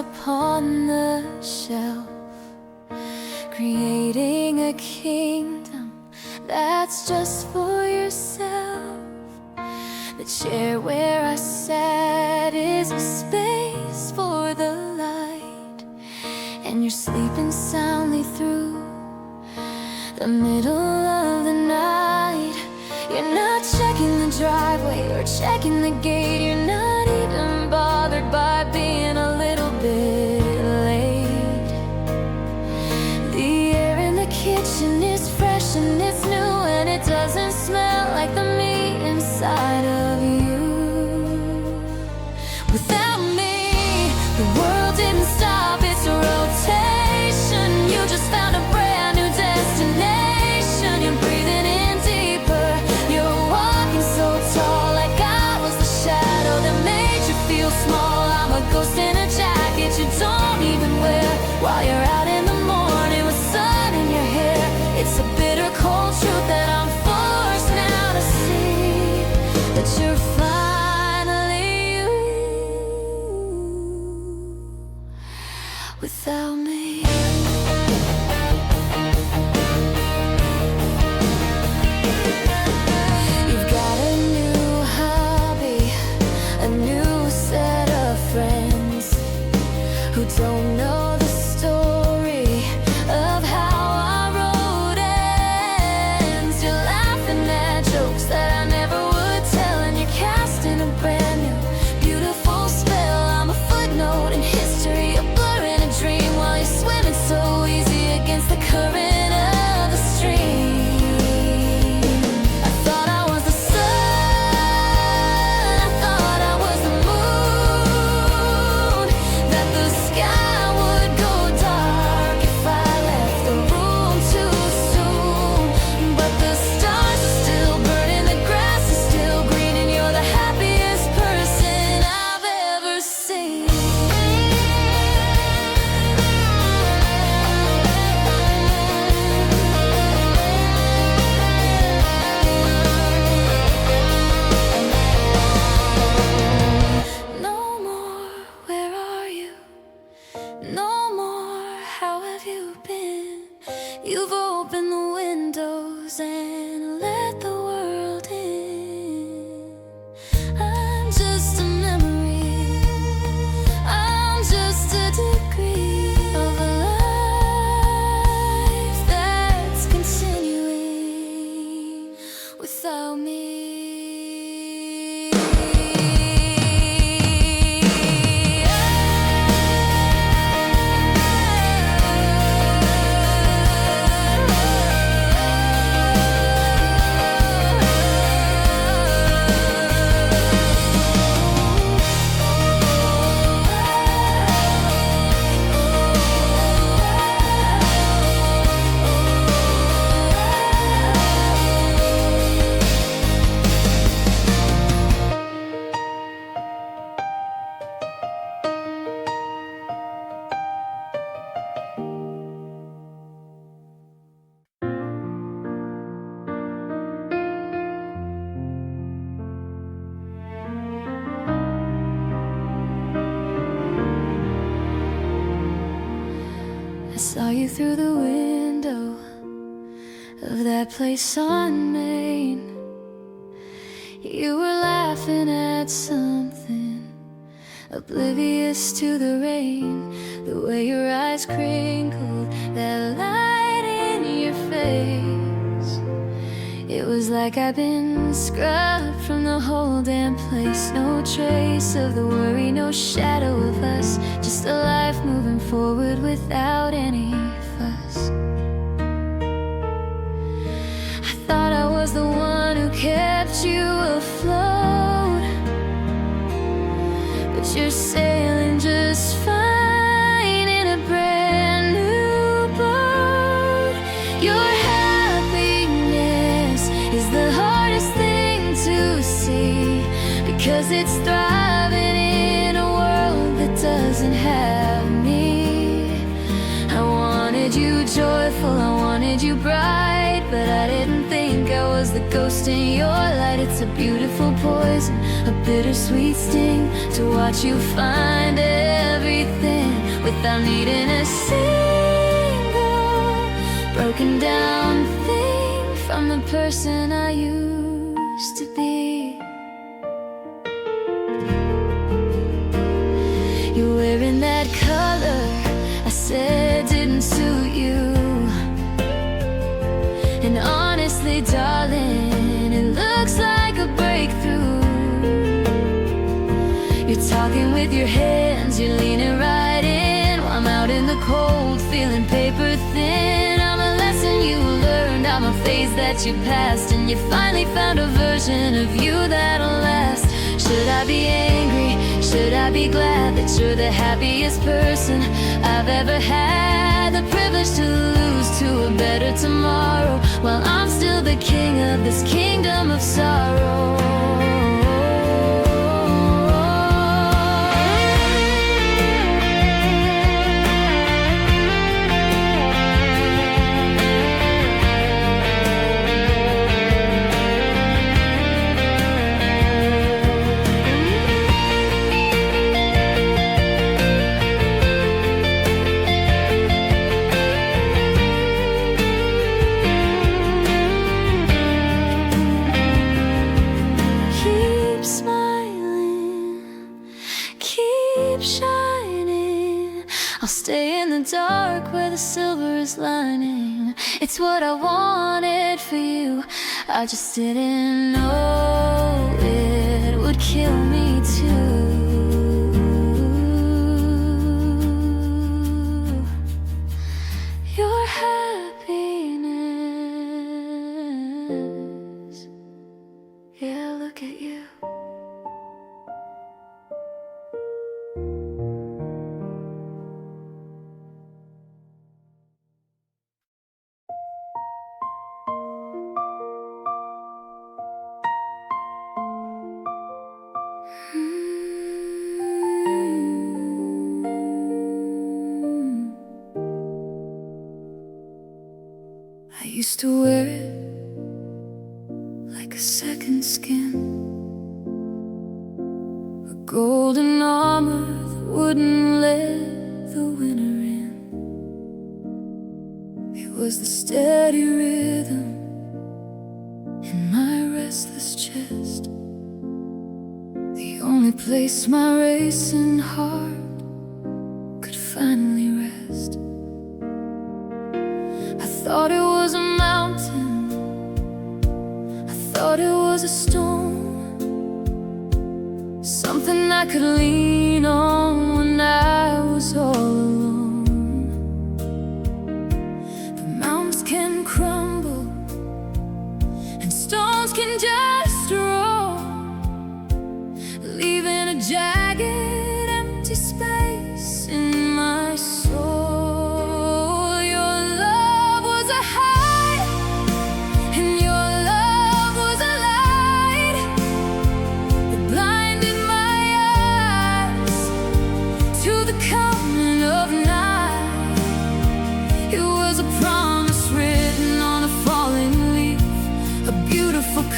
upon the shelf, creating a kingdom that's just for yourself. The chair where I sat is a space for the light, and you're sleeping soundly through the middle of the night. You're not checking the driveway or checking the gate. You're not even bothered by being a little bit late. The air in the kitchen is fresh and it's new, and it doesn't smell like the meat inside of you. Without me, the world didn't stop its rotation. You just found a brand new destination. You're breathing in deeper. You're walking so tall, like I was the shadow that made you feel small. I'm a ghost in a jacket you don't even wear, while you're out in the morning with sun in your hair. It's a bitter cold truth that I'm forced now to see, that you're finally you without me. You've got a new hobby, a new set of friends who don't know the story of how our road ends. You're laughing at jokes that I never would tell, and you're casting a brand new, beautiful spell. I'm a footnote in history, a blur in a dream, while you're swimming so easy against the current of the stream. I thought I was the sun, I thought I was the moon, that the sky would go dark if I left the room too soon. But the stars are still burning, the grass is still green, and you're the happiest person I've ever seen. No more, where are you? No more, how have you been? You've opened the windows and let the world in. I'm just a memory, I'm just a degree of a life that's continuing without me. I saw you through the window of that place on Main. You were laughing at something, oblivious to the rain. The way your eyes crinkled, that light in your face. It was like I'd been scrubbed from the whole damn place. No trace of the worry, no shadow of us, just a life moving forward without any fuss. I thought I was the one who kept you afloat, but you're sailing just fine in a brand new boat. Your happiness is the hardest thing to see, because it's thriving in a world that doesn't have me. I wanted you joyful, I wanted you bright, but I didn't think I was was the ghost in your light. It's a beautiful poison, a bittersweet sting, to watch you find everything without needing a single broken down thing from the person I used to be. You're wearing that color I said didn't suit you, and honestly, darling, it looks like a breakthrough. You're talking with your hands, you're leaning right in, while I'm out in the cold, feeling paper thin. I'm a lesson you learned, I'm a phase that you passed, and you finally found a version of you that'll last. Should I be angry? Should I be glad that you're the happiest person I've ever had? The privilege to lose to a better tomorrow, while I'm still the king of this kingdom of sorrow. Shining, I'll stay in the dark where the silver is lining. It's what I wanted for you, I just didn't know it would kill me too. Your happiness, yeah, look at you. I used to wear it like a second skin, a golden armor that wouldn't let the winter in. It was the steady rhythm in my restless chest, the only place my racing heart could finally rest. I thought it was a mountain, I thought it was a stone, something I could lean on when I was all alone. But mountains can crumble and stones can just roll, leaving a jagged, empty space in my soul.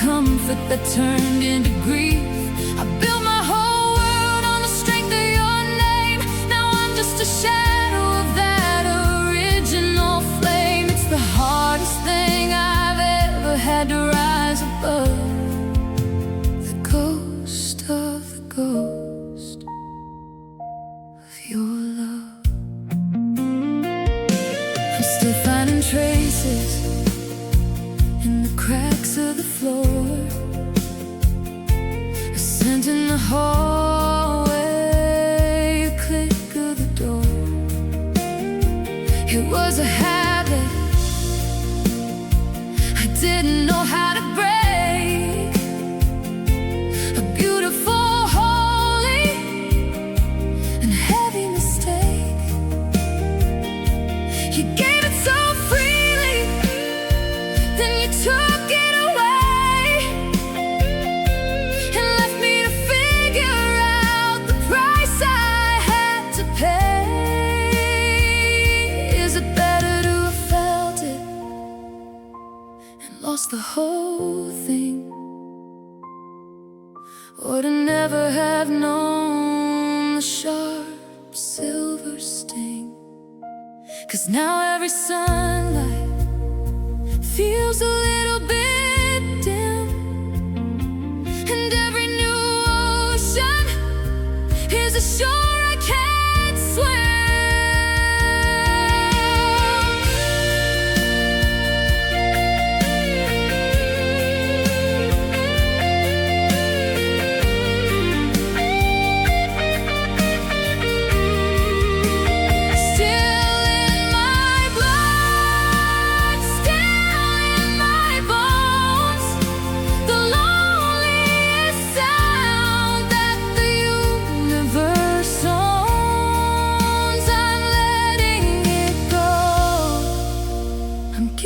Comfort that turned into grief. I built my whole world on the strength of your name. Now I'm just a shadow of that original flame. It's the hardest thing I've ever had to rise above, the ghost of your love. I'm still finding traces in the cracks of the floor, a lost the whole thing. Would never have known the sharp silver sting. 'Cause now every sunlight feels a little bit dim, and every new ocean is a shore I can't swim.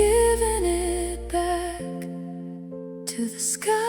Giving it back to the sky.